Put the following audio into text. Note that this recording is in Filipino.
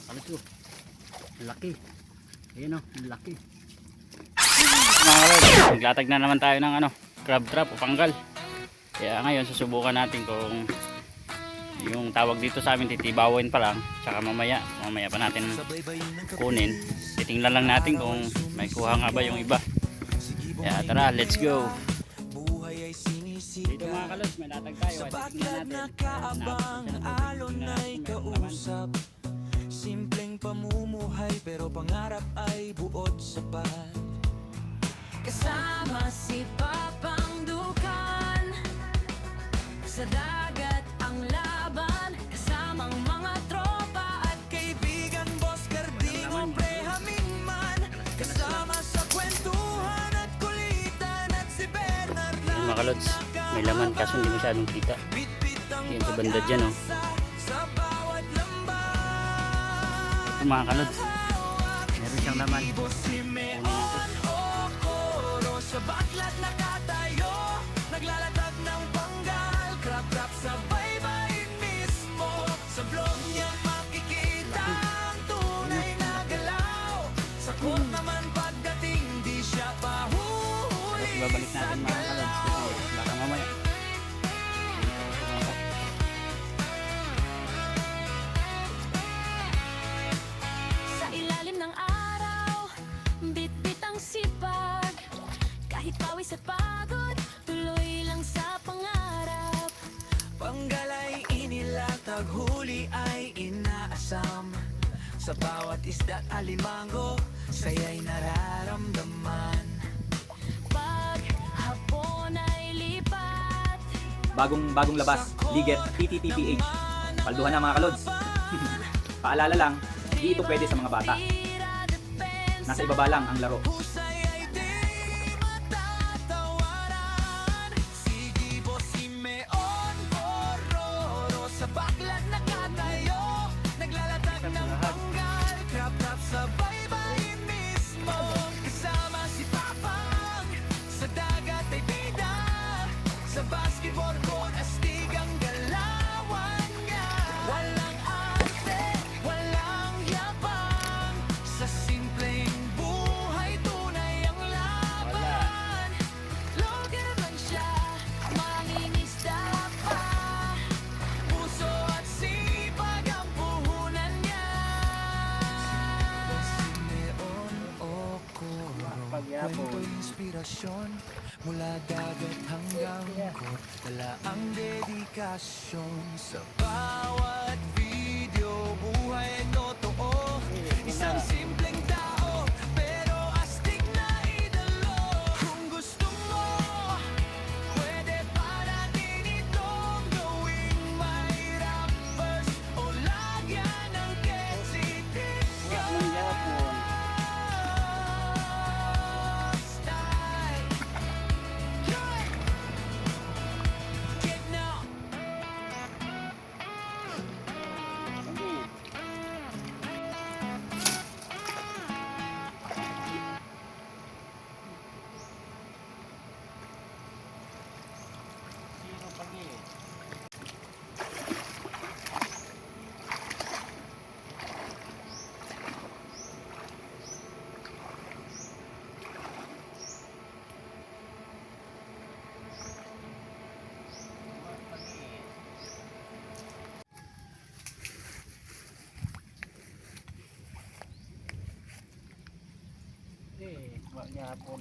Kalos ko. Laki. Ayan o, laki. Mga kalod, maglatag na naman tayo ng crab trap o panggal. Kaya ngayon susubukan natin kung yung tawag dito sa amin titibawin pa lang, tsaka mamaya pa natin kunin. Titingnan lang natin kung may kuha nga ba yung iba. Kaya tara, let's go. Dito mga kalod, may latag tayo. Titingnan natin. Simpleng pamumuhay pero pangarap ay buod sapat. Kasama si Papang Dukan, sa dagat ang laban, kasamang mga tropa at Kaibigan, boss, kardingo, prehaming man, kasama sa kwentuhan at kulitan. At si Bernard Yung mga kalods, may laman kaso hindi masyadong kita. Yan sa banda dyan oh. sa bawat lambat. Ito mga kalods, meron siyang laman. Sa baklat nakatayo, naglalatag ng panggal, crab sa baybayin mismo. Sa blog niya makikita ang tunay na galaw. Sa court naman pagdating, di siya pahuhuli. Babalik natin mga kalods kasi baka mamaya. sa ilalim ng araw, bit-bit ang sipag. Kahit pawis at pagod, tuloy lang sa pangarap. Panggal ay inilatag, huli ay inaasam. Sa bawat isda't alimango, saya'y nararamdaman. Pag hapon ay lipat, Bagong labas, Liget TTTPH. Palduhan na mga kalods. Paalala lang, hindi ito pwede sa mga bata. tira depensa. Nasa ibaba lang ang laro. Husay ay di matatawaran. Sige, Boss Simeon Pororo, sa baklat nakatayo, naglalatag ng panggal, crab sa baybayin mismo. Kasama si Papang, sa dagat ay bida, sa basketball court astig ang galawan niya. Walang arte, walang yabang, sa simpleng buhay tunay ang laban. Logan man siya, mangingisda pa, puso at sipag ang puhunan niya. Simeon o Coro, kwento inspirasyon, mula dagat hanggang court, dala ang dedikasyon. Sa bawat video, buhay ay totoo, isang simpleng tao, pero astig na idolo. Kung gusto mo, pwede pa natin itong gawing mahirap first, o lagyan ng ketsi-tika. Style. Get now. Eh, wag yapon.